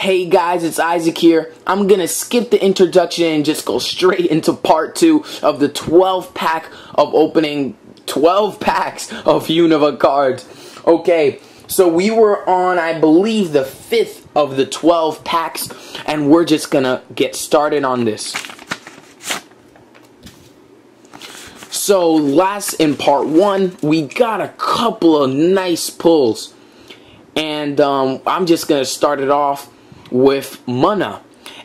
Hey guys, it's Isaac here. I'm gonna skip the introduction and just go straight into part 2 of the 12 pack of opening 12 packs of Unova cards. Okay, so we were on, I believe, the 5th of the 12 packs, and we're just gonna get started on this. So in part 1, we got a couple of nice pulls. And I'm just going to start it off with Mana.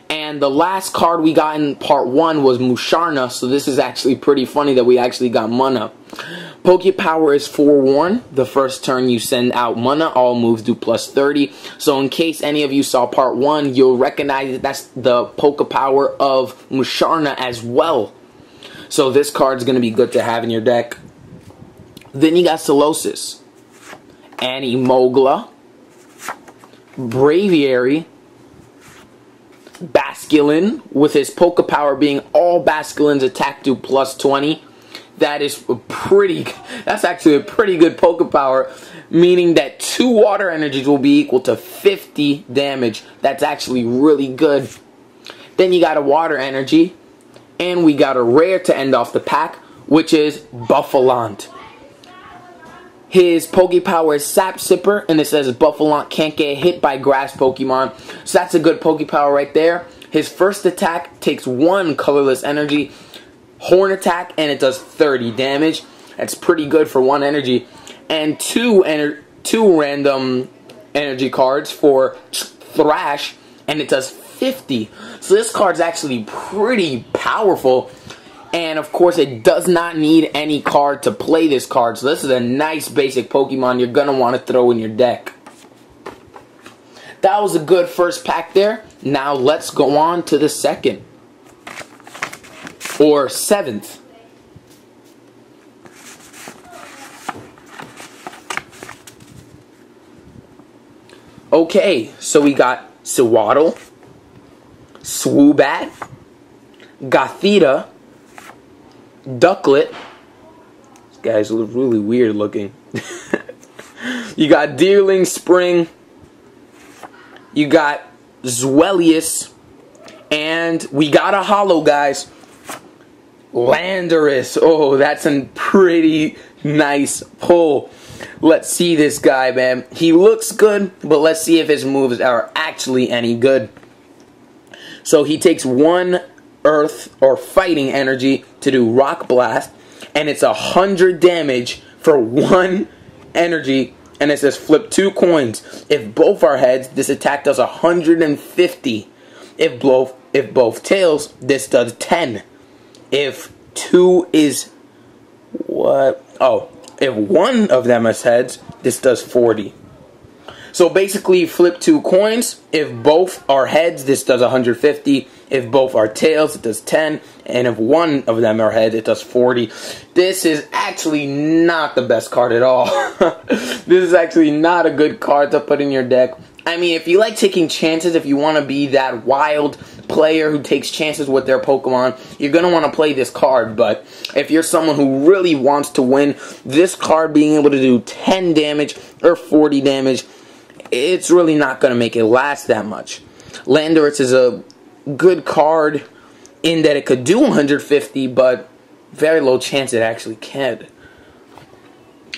And the last card we got in part 1 was Musharna, so this is actually pretty funny that we actually got Mana. Poke Power is forewarned. The first turn you send out Mana, all moves do plus 30. So in case any of you saw part 1, you'll recognize that that's the Poke Power of Musharna as well. So this card's going to be good to have in your deck. Then you got Solosis, Animogla, Braviary, Basculin, with his Poke Power being all Basculin's attack do plus 20. That's actually a pretty good Poke Power, meaning that 2 water energies will be equal to 50 damage. That's actually really good. Then you got a water energy, and we got a rare to end off the pack, which is Buffalant. His Poke Power is Sap Sipper, and it says Buffalant can't get hit by grass Pokemon. So that's a good Poke Power right there. His first attack takes 1 colorless energy, Horn Attack, and it does 30 damage. That's pretty good for 1 energy. And 2 random energy cards for Thrash, and it does 50. So this card's actually pretty powerful. And of course, it does not need any card to play this card. So this is a nice basic Pokemon you're going to want to throw in your deck. That was a good first pack there. Now let's go on to the second. Or 7th. Okay, so we got Sewaddle, Swoobat, Gothita, Ducklet. This guy's really weird looking. You got Deerling Spring. You got Zwellius. And we got a holo, guys. Landorus. Oh, that's a pretty nice pull. Let's see this guy, man. He looks good, but let's see if his moves are actually any good. So he takes 1 Earth or Fighting energy to do Rock Blast, and it's 100 damage for 1 energy, and it says flip 2 coins. If both are heads, this attack does 150. If both tails, this does 10. If 2 is what? Oh, if 1 of them is heads, this does 40. So basically, flip 2 coins. If both are heads, this does 150. If both are tails, it does 10. And if 1 of them are heads, it does 40. This is actually not the best card at all. This is actually not a good card to put in your deck. I mean, if you like taking chances, if you want to be that wild player who takes chances with their Pokemon, you're going to want to play this card. But if you're someone who really wants to win, this card being able to do 10 damage or 40 damage, it's really not going to make it last that much. Landorus is a good card in that it could do 150, but very low chance it actually can.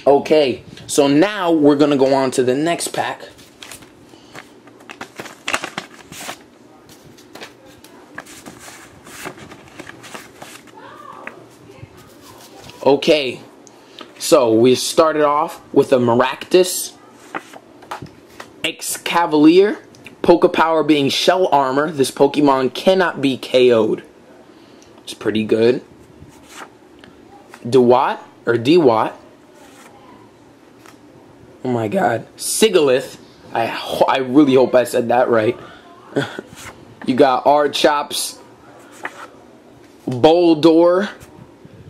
Okay, so now we're going to go on to the next pack. Okay, so we started off with a Maractus, Excavalier, Poke Power being Shell Armor. This Pokemon cannot be KO'd. It's pretty good. Dewott, or Dewott. Oh my god. Sigalith. I really hope I said that right. You got Archops, Boldor,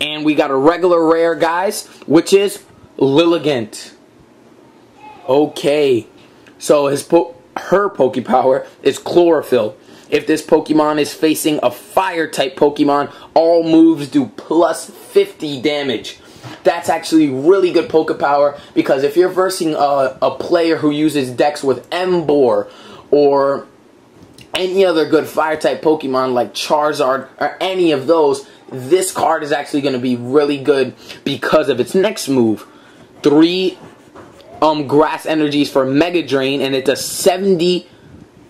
and we got a regular rare, guys, which is Lilligant. Okay. So her Poke Power is Chlorophyll. If this Pokemon is facing a Fire-type Pokemon, all moves do plus 50 damage. That's actually really good Poke Power, because if you're versing a player who uses decks with Emboar or any other good fire-type Pokemon like Charizard or any of those, this card is actually going to be really good because of its next move. 3 grass energies for Mega Drain, and it does 70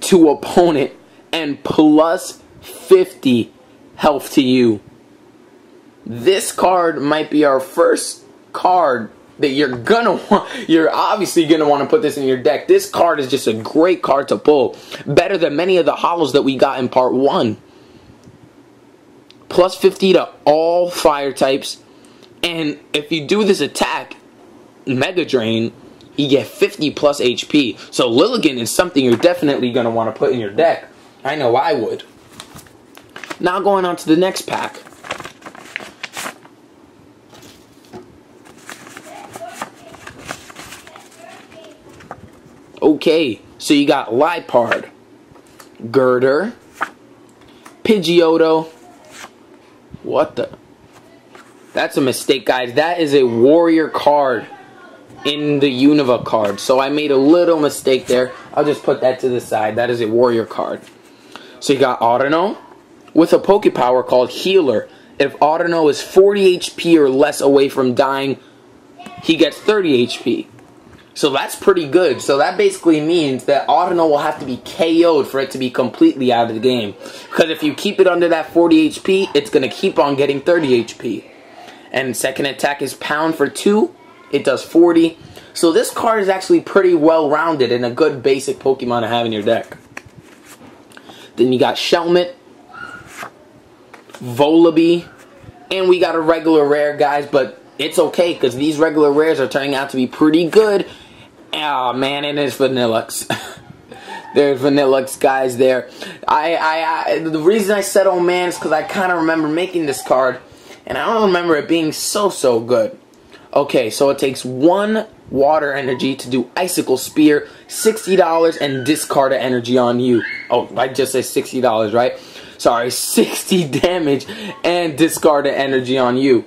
to opponent and plus 50 health to you. This card might be our first card that you're obviously gonna want to put this in your deck. This card is just a great card to pull. Better than many of the holos that we got in part 1. Plus 50 to all fire types. And if you do this attack, Mega Drain, you get 50 plus HP. So Lilligant is something you're definitely gonna want to put in your deck. I know I would. Now going on to the next pack. Okay, so you got Liepard, Girder, Pidgeotto. What the? That's a mistake, guys. That is a warrior card in the Unova card. So I made a little mistake there. I'll just put that to the side. That is a warrior card. So you got Audino with a Pokepower called Healer. If Audino is 40 HP or less away from dying, he gets 30 HP. So that's pretty good. So that basically means that Audino will have to be KO'd for it to be completely out of the game. Because if you keep it under that 40 HP, it's going to keep on getting 30 HP. And second attack is Pound for 2. It does 40. So this card is actually pretty well-rounded and a good basic Pokemon to have in your deck. Then you got Shelmet, Volibee, and we got a regular rare, guys, but it's okay because these regular rares are turning out to be pretty good. Oh man, and it's Vanillux. There's Vanillux, guys, there. The reason I said oh man is because I kind of remember making this card, and I don't remember it being so good. Okay, so it takes 1 water energy to do Icicle Spear, $60, and discard an energy on you. Oh, I just said $60, right? Sorry, 60 damage and discard an energy on you.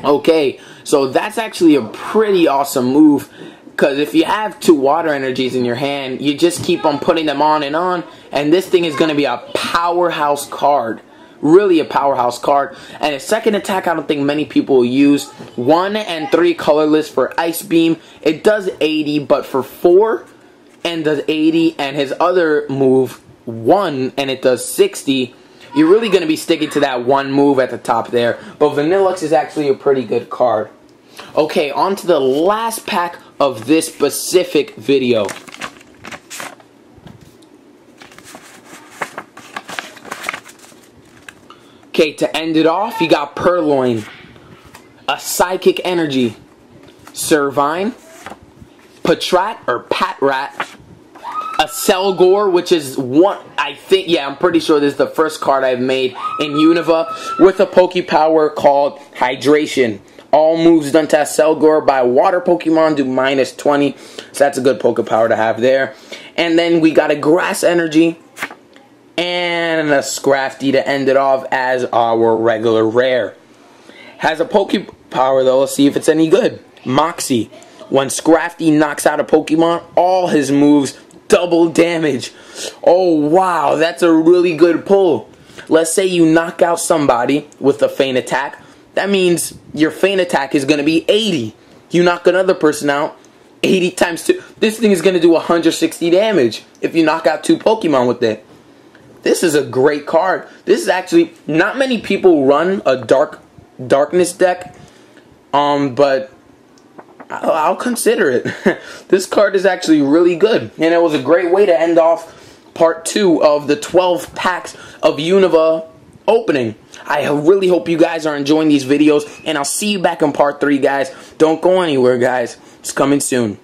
Okay, so that's actually a pretty awesome move. Because if you have 2 water energies in your hand, you just keep on putting them on, and this thing is going to be a powerhouse card. Really a powerhouse card. And a second attack I don't think many people will use. 1 and 3 colorless for Ice Beam. It does 80, but for 4 and does 80, and his other move 1 and it does 60. You're really going to be sticking to that 1 move at the top there. But Vanillux is actually a pretty good card. Okay, on to the last pack of this specific video. Okay, to end it off, you got Purloin, a Psychic Energy, Servine, Patrat or Patrat, a Selgor, which is one, I think, yeah, I'm pretty sure this is the first card I've made in Unova, with a Pokepower called Hydration. All moves done to a Selgor by water Pokemon do -20, so that's a good Pokepower to have there. And then we got a Grass Energy and a Scrafty to end it off as our regular rare. Has a Pokepower though, let's see if it's any good. Moxie. When Scrafty knocks out a Pokemon, all his moves double damage. Oh wow, that's a really good pull. Let's say you knock out somebody with a feint attack. That means your feint attack is going to be 80. You knock another person out, 80 times 2. This thing is going to do 160 damage if you knock out 2 Pokemon with it. This is a great card. This is actually, not many people run a darkness deck, but I'll consider it. This card is actually really good, and it was a great way to end off part 2 of the 12 packs of Unova opening. I really hope you guys are enjoying these videos, and I'll see you back in part 3, guys. Don't go anywhere, guys. It's coming soon.